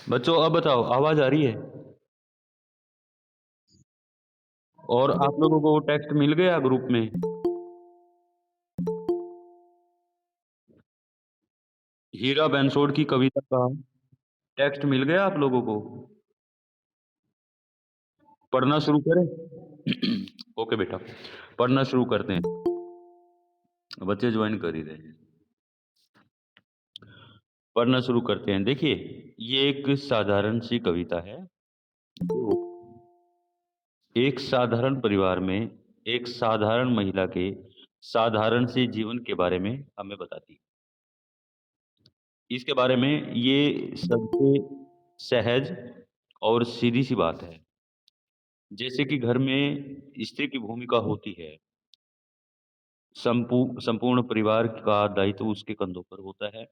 बच्चों अब बताओ आवाज आ रही है? और आप लोगों को टेक्स्ट मिल गया ग्रुप में? हीरा बेंसोड़ की कविता का टेक्स्ट मिल गया आप लोगों को? पढ़ना शुरू करें? ओके बेटा, पढ़ना शुरू करते हैं। बच्चे ज्वाइन कर ही रहे हैं। पढ़ना शुरू करते हैं। देखिए, ये एक साधारण सी कविता है। जो एक साधारण परिवार में एक साधारण महिला के साधारण से जीवन के बारे में हमें बताती है। इसके बारे में ये सबसे सहज और सीधी-सी बात है। जैसे कि घर में स्त्री की भूमिका होती है, संपूर्ण परिवार का दायित्व उसके कंधों पर होता है।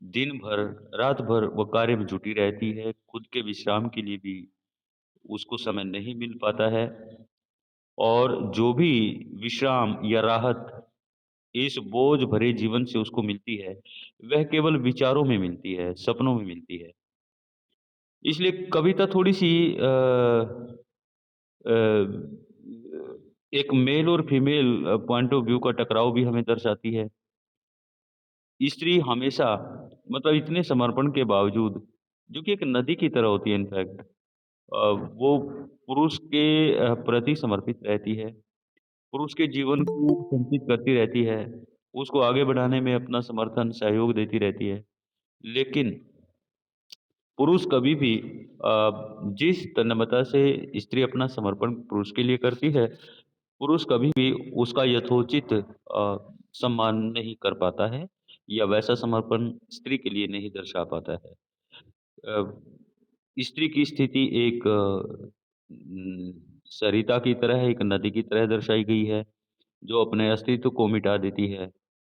दिन भर, रात भर वो कार्य में जुटी रहती है, खुद के विश्राम के लिए भी उसको समय नहीं मिल पाता है और जो भी विश्राम या राहत इस बोझ भरे जीवन से उसको मिलती है, वह केवल विचारों में मिलती है, सपनों में मिलती है। इसलिए कविता थोड़ी-सी अ, एक मेल और फीमेल पॉइंट ऑफ व्यू का टकराव भी हमें दर्शाती है। स्त्री हमेशा मतलब इतने समर्पण के बावजूद, जो कि एक नदी की तरह होती है इनफैक्ट वो पुरुष के प्रति समर्पित रहती है। पुरुष के जीवन को संचित करती रहती है, उसको आगे बढ़ाने में अपना समर्थन, सहयोग देती रहती है। लेकिन पुरुष कभी भी जिस तन्मयता से स्त्री अपना समर्पण पुरुष के लिए करती है, पुरुष कभी भी उसका यथोचित सम्मान नहीं कर पाता है या वैसा समर्पण स्त्री के लिए नहीं दर्शा पाता है। अ, स्त्री की स्थिति एक सरिता की तरह है, एक नदी की तरह दर्शाई गई है, जो अपने अस्तित्व को मिटा देती है,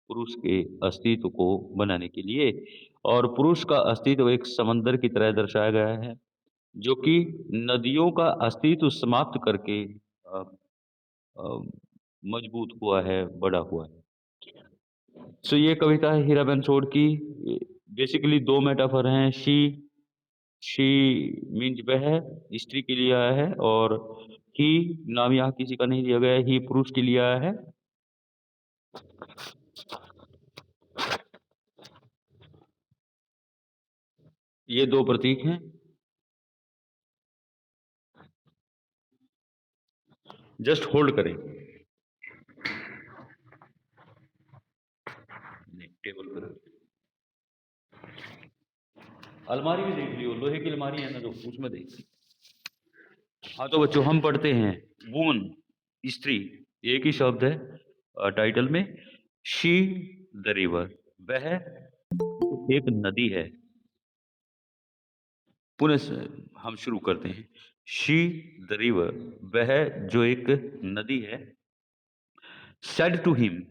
पुरुष के अस्तित्व को बनाने के लिए और पुरुष का अस्तित्व एक समंदर की तरह दर्शाया गया है, जो कि नदियों का अस्तित्व समाप्त करके अ, मजबूत हुआ है, बड़ा हुआ है। सो ये कविता है हीरा बेंसोड़ की। बेसिकली 2 मेटाफर हैं शी मीन्स वह स्त्री के लिए आया है और ही नाम यहाँ किसी का नहीं दिया गया है, ही पुरुष के लिए आया है। ये 2 प्रतीक हैं। जस्ट होल्ड करें। नहीं, टेबल पर रख। अलमारी में देख लियो, लोहे की अलमारी है ना जो उसमें देख। हाँ, तो बच्चों हम पढ़ते हैं वुमन स्त्री एक ही शब्द है टाइटल में। शी द रिवर वह एक नदी है। पुनः से हम शुरू करते हैं। शी द रिवर वह जो एक नदी है। सेड टू हिम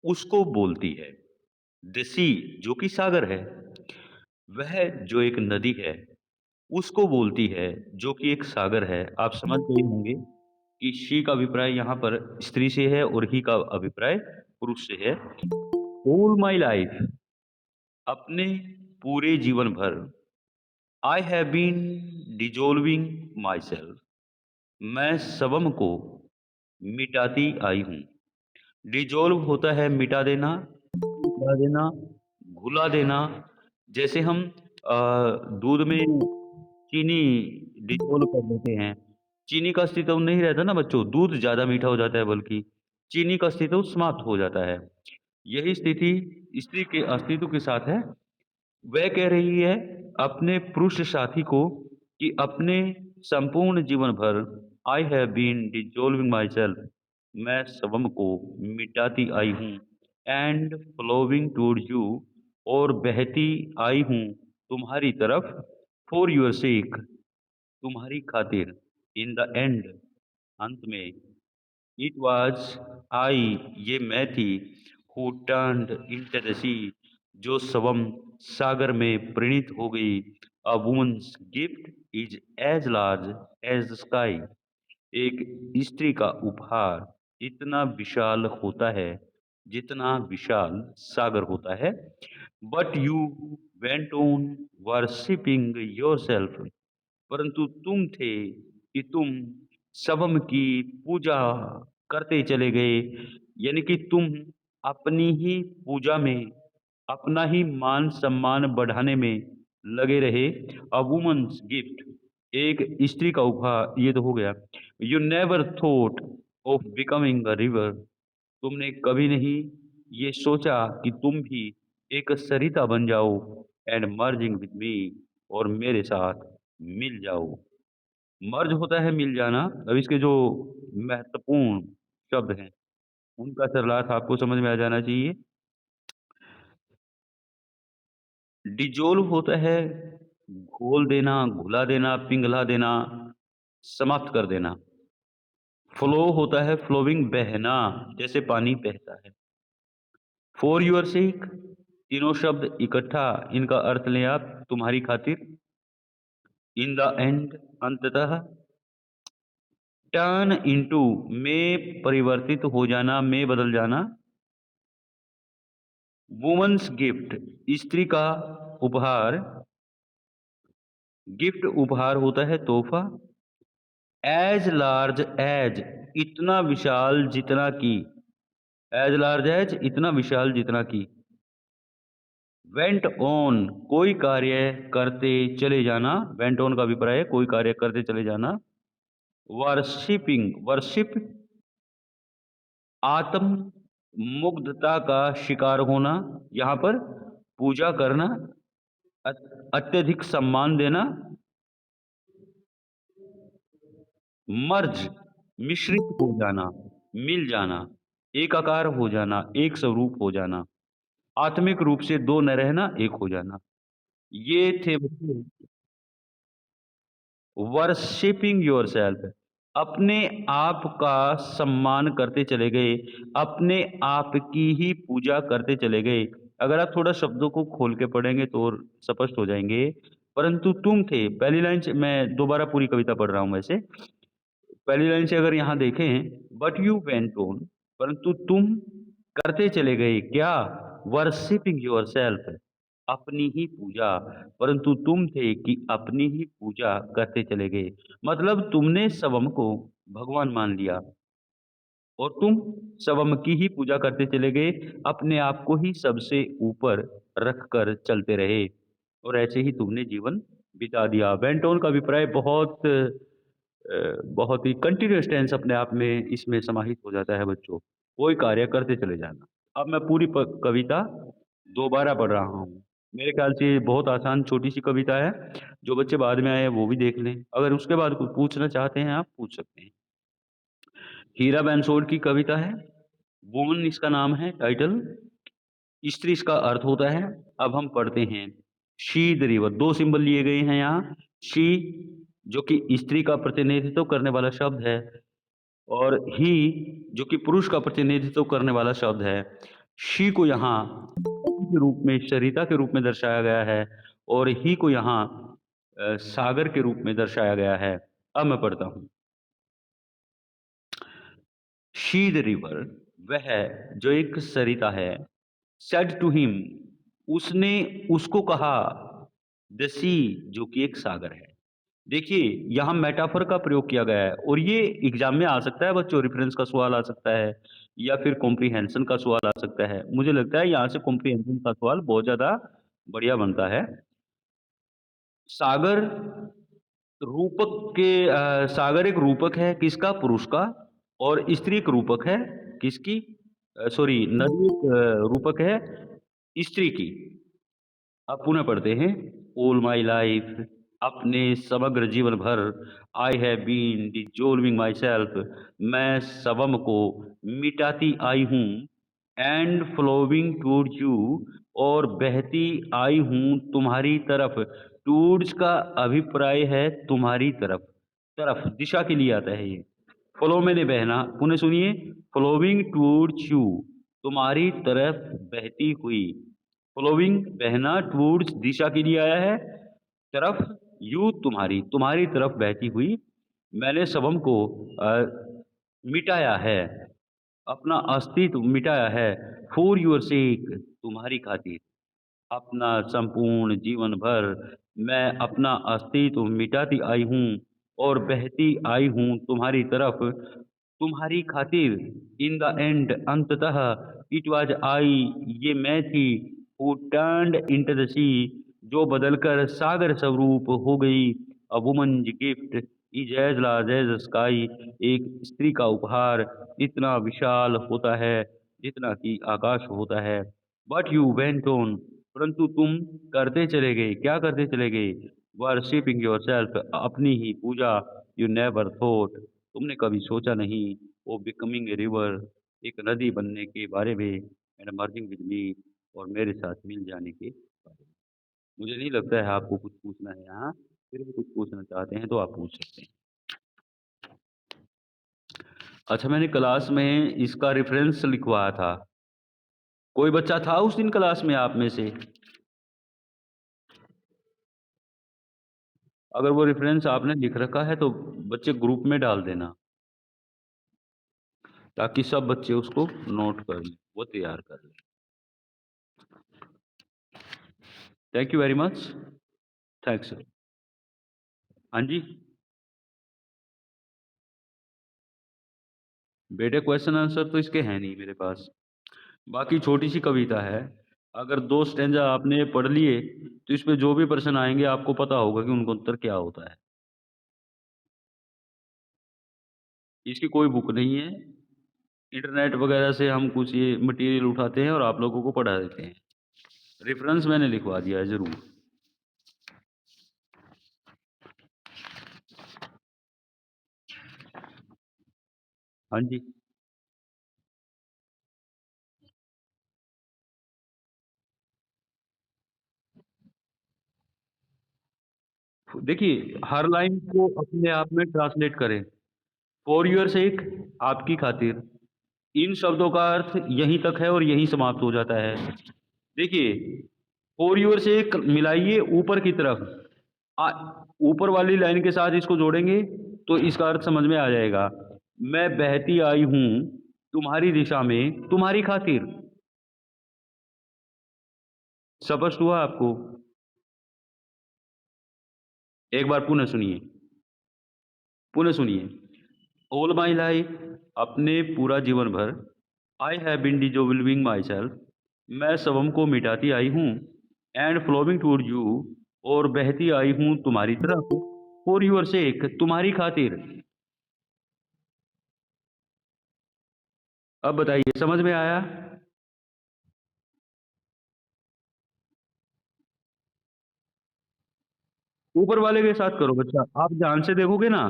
उसको बोलती है। द सी जो कि सागर है। वह जो एक नदी है उसको बोलती है जो कि एक सागर है। आप समझ गए होंगे कि शी का अभिप्राय यहाँ पर स्त्री से है और ही का अभिप्राय पुरुष से है। ऑल माई लाइफ अपने पूरे जीवन भर I have been dissolving myself मैं स्वयं को मिटाती आई हूँ। डिजोल्व होता है मिटा देना, मिटा देना, घुला देना। जैसे हम दूध में चीनी डिसॉल्व कर देते हैं। चीनी का अस्तित्व नहीं रहता ना बच्चों, दूध ज़्यादा मीठा हो जाता है बल्कि चीनी का अस्तित्व समाप्त हो जाता है। यही स्थिति स्त्री के अस्तित्व के साथ है। वह कह रही है अपने पुरुष साथी को कि अपने संपूर्ण जीवन भर I have been dissolving myself मैं स्वयं को मिटाती आई हूँ एंड फ्लोविंग टूवर्ड्स यू और बहती आई हूँ तुम्हारी तरफ फॉर योर सेक तुम्हारी खातिर इन द एंड अंत में इट वाज आई ये मैं थी who turned into the sea जो स्वयं सागर में परिणित हो गई। A woman's gift is as large as the sky एक स्त्री का उपहार इतना विशाल होता है जितना विशाल सागर होता है। But you went on worshipping yourself, परंतु तुम थे कि तुम शवम की पूजा करते चले गए, यानी कि तुम अपनी ही पूजा में, अपना ही मान सम्मान बढ़ाने में लगे रहे। अ वुमन्स गिफ्ट, एक स्त्री का उपहार, ये तो हो गया। You never thought of becoming a river, तुमने कभी नहीं ये सोचा कि तुम भी एक सरिता बन जाओ। एंड मर्जिंग विद मी, और मेरे साथ मिल जाओ। मर्ज होता है मिल जाना। अब इसके जो महत्वपूर्ण शब्द हैं, उनका सरलार्थ आपको समझ में आ जाना चाहिए। डिज़ोल्व होता है घोल देना, घुला देना, पिघला देना, समाप्त कर देना। फ्लो होता है फ्लोइंग, बहना, जैसे पानी बहता है। फॉर योर सेक, तीनों शब्द इकट्ठा, इनका अर्थ लें आप, तुम्हारी खातिर। इन द एंड, अंततः। टर्न इनटू, में परिवर्तित हो जाना, में बदल जाना। वुमन्स गिफ्ट, स्त्री का उपहार। गिफ्ट उपहार होता है तोहफा। एज लार्ज एज, इतना विशाल जितना कि। एज लार्ज एज, इतना विशाल जितना कि। वेंट ऑन, कोई कार्य करते चले जाना। वेंट ऑन का अभिप्राय है कोई कार्य करते चले जाना। वर्शिपिंग, वर्शिप, आत्म मुग्धता का शिकार होना, यहाँ पर पूजा करना, अत्यधिक सम्मान देना। मर्ज, मिश्रित हो जाना, मिल जाना, एकाकार हो जाना, एक स्वरूप हो जाना, आत्मिक रूप से दो न रहना, एक हो जाना। ये थे बच्चों वर्शिपिंग योरसेल्फ, अपने आप का सम्मान करते चले गए, अपने आप की ही पूजा करते चले गए। अगर आप थोड़ा शब्दों को खोल के पढ़ेंगे तो और स्पष्ट हो जाएंगे। परंतु तुम थे, पहली लाइन से मैं दोबारा पूरी कविता पढ़ रहा हूं वैसे। पहली लाइन से अगर यहाँ देखें, बट यू वेंट ऑन, परंतु तुम करते चले गए क्या? वर्शिपिंग योरसेल्फ, अपनी ही पूजा। परंतु तुम थे कि अपनी ही पूजा करते चले गए। मतलब तुमने स्वयं को भगवान मान लिया और तुम स्वयं की ही पूजा करते चले गए, अपने आप को ही सबसे ऊपर रखकर चलते रहे और ऐसे ही तुमने जीवन बिता दिया। वेंटोन का अभिप्राय बहुत ही कंटिन्यूअस टेंस अपने आप में इसमें समाहित हो जाता है बच्चों। कोई कार्य करते चले जाना। अब मैं पूरी कविता दोबारा पढ़ रहा हूँ। मेरे ख्याल से ये बहुत आसान छोटी सी कविता है। जो बच्चे बाद में आए हैं वो भी देख लें। अगर उसके बाद कुछ पूछना चाहते हैं आप पूछ सकते हैं। हीरा बैंसोड़ की कविता है। वुमन इसका नाम है, टाइटल। स्त्री इसका अर्थ होता है। अब हम पढ़ते हैं। शी द रिवर, दो सिंबल लिए गए हैं यहाँ। शी, जो कि स्त्री का प्रतिनिधित्व करने वाला शब्द है, और ही, जो कि पुरुष का प्रतिनिधित्व करने वाला शब्द है। शी को यहाँ के रूप में, सरिता के रूप में दर्शाया गया है, और ही को यहाँ सागर के रूप में दर्शाया गया है। अब मैं पढ़ता हूँ। शी द रिवर, वह जो एक सरिता है। सेड टू हिम, उसने उसको कहा। द सी, जो कि एक सागर है। देखिए यहाँ मेटाफर का प्रयोग किया गया है और ये एग्जाम में आ सकता है बच्चों। रेफरेंस का सवाल आ सकता है या फिर कॉम्प्रीहेंशन का सवाल आ सकता है। मुझे लगता है यहाँ से कॉम्प्रीहेंशन का सवाल बहुत ज्यादा बढ़िया बनता है। सागर रूपक के सागर एक रूपक है किसका? पुरुष का। और स्त्री एक रूपक है किसकी? सॉरी, नदी एक रूपक है स्त्री की। अब पुनः पढ़ते हैं। ऑल माई लाइफ, अपने समग्र जीवन भर। I have been dissolving myself, मैं स्वयं को मिटाती आई हूँ। एंड फ्लोविंग टूवर्ड्स यू, और बहती आई हूँ तुम्हारी तरफ। टूवर्ड्स का अभिप्राय है तुम्हारी तरफ। तरफ दिशा के लिए आता है ये। फ्लो मैंने बहना, पुनः सुनिए। फ्लोविंग टूवर्ड्स यू, तुम्हारी तरफ बहती हुई। फ्लोइंग बहना, टूवर्ड्स दिशा के लिए आया है, तरफ, यू तुम्हारी, तुम्हारी तरफ बहती हुई। मैंने सबम को मिटाया है। अपना अस्तित्व मिटाया है फॉर योर सेक, तुम्हारी खातिर। अपना संपूर्ण जीवन भर मैं अपना अस्तित्व मिटाती आई हूँ और बहती आई हूँ तुम्हारी तरफ, तुम्हारी खातिर। इन द एंड, अंततः, इट वाज आई, ये मैं थी, who turned into the sea, जो बदलकर सागर स्वरूप हो गई। A woman's gift is as large as sky, एक स्त्री का उपहार इतना विशाल होता है जितना कि आकाश होता है। बट यू वेंट ऑन, परंतु तुम करते चले गए, क्या करते चले गए? वर्शिपिंग योरसेल्फ, अपनी ही पूजा। यू नेवर थॉट, तुमने कभी सोचा नहीं, वो बिकमिंग ए रिवर, एक नदी बनने के बारे में, एंड मर्जिंग विद मी, और मेरे साथ मिल जाने के बारे में। मुझे नहीं लगता है आपको कुछ पूछना है यहाँ, फिर भी कुछ पूछना चाहते हैं तो आप पूछ सकते हैं। अच्छा, मैंने क्लास में इसका रेफरेंस लिखवाया था। कोई बच्चा था उस दिन क्लास में आप में से? अगर वो रेफरेंस आपने लिख रखा है तो बच्चे ग्रुप में डाल देना, ताकि सब बच्चे उसको नोट कर लें, वो तैयार कर लें। Thank you very much. Thanks sir. हाँ जी, बेटे क्वेश्चन आंसर तो इसके हैं नहीं मेरे पास। बाकी छोटी सी कविता है, अगर 2 स्टैन्ज़ा आपने पढ़ लिए तो इसमें जो भी प्रश्न आएँगे आपको पता होगा कि उनका उत्तर क्या होता है। इसकी कोई बुक नहीं है, इंटरनेट वगैरह से हम कुछ ये मटेरियल उठाते हैं और आप लोगों को पढ़ा देते हैं। रेफरेंस मैंने लिखवा दिया है ज़रूर। हाँ जी। देखिए, हर लाइन को अपने आप में ट्रांसलेट करें। फॉर योर सेक, आपकी खातिर। इन शब्दों का अर्थ यहीं तक है और यहीं समाप्त हो जाता है। देखिए, फॉर योर सेक मिलाइए ऊपर की तरफ। आ, ऊपर वाली लाइन के साथ इसको जोड़ेंगे तो इसका अर्थ समझ में आ जाएगा। मैं बहती आई हूँ तुम्हारी दिशा में, तुम्हारी खातिर। स्पष्ट हुआ आपको? एक बार पुनः सुनिए। ऑल माई लाइफ, अपने पूरा जीवन भर। I have been dissolving myself, मैं स्वयं को मिटाती आई हूँ। एंड फ्लोविंग टूवर्ड यू, और बहती आई हूँ तुम्हारी तरफ। फॉर यूर सेक, तुम्हारी खातिर। अब बताइए, समझ में आया? ऊपर वाले के साथ करो बच्चा, आप ध्यान से देखोगे ना,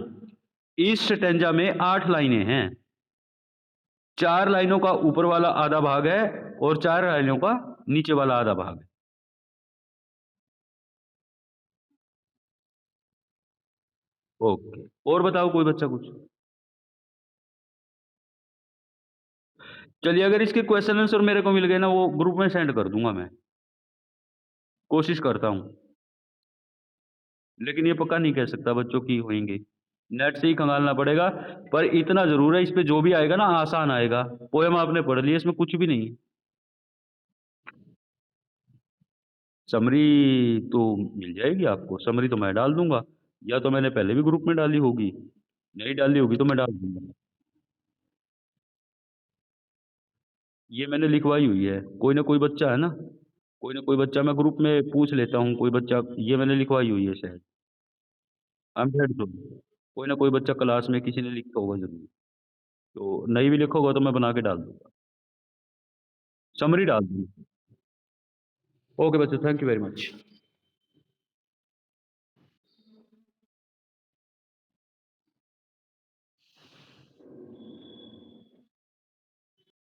इस स्टेंजा में 8 लाइनें हैं। 4 लाइनों का ऊपर वाला आधा भाग है और 4 लाइनों का नीचे वाला आधा भाग है। ओके, और बताओ कोई बच्चा कुछ? चलिए, अगर इसके क्वेश्चन आंसर मेरे को मिल गए ना, वो ग्रुप में सेंड कर दूंगा मैं। कोशिश करता हूँ, लेकिन ये पक्का नहीं कह सकता बच्चों की होंगे। नेट से ही खंगालना पड़ेगा। पर इतना जरूर है, इस पे जो भी आएगा ना आसान आएगा। पोएम आपने पढ़ ली, इसमें कुछ भी नहीं है। समरी तो मिल जाएगी आपको, समरी तो मैं डाल दूंगा, या तो मैंने पहले भी ग्रुप में डाली होगी। नहीं डाली होगी तो मैं डाल दूंगा। ये मैंने लिखवाई हुई है, कोई ना कोई बच्चा है ना, कोई ना कोई बच्चा, मैं ग्रुप में पूछ लेता हूँ कोई बच्चा। ये मैंने लिखवाई हुई है शायद। आई एम डेड श्योर, कोई ना कोई बच्चा क्लास में किसी ने लिखा होगा जरूर। तो नहीं भी लिखा होगा तो मैं बना के डाल दूंगा, समरी डाल दूंगा। ओके बच्चों, थैंक यू वेरी मच।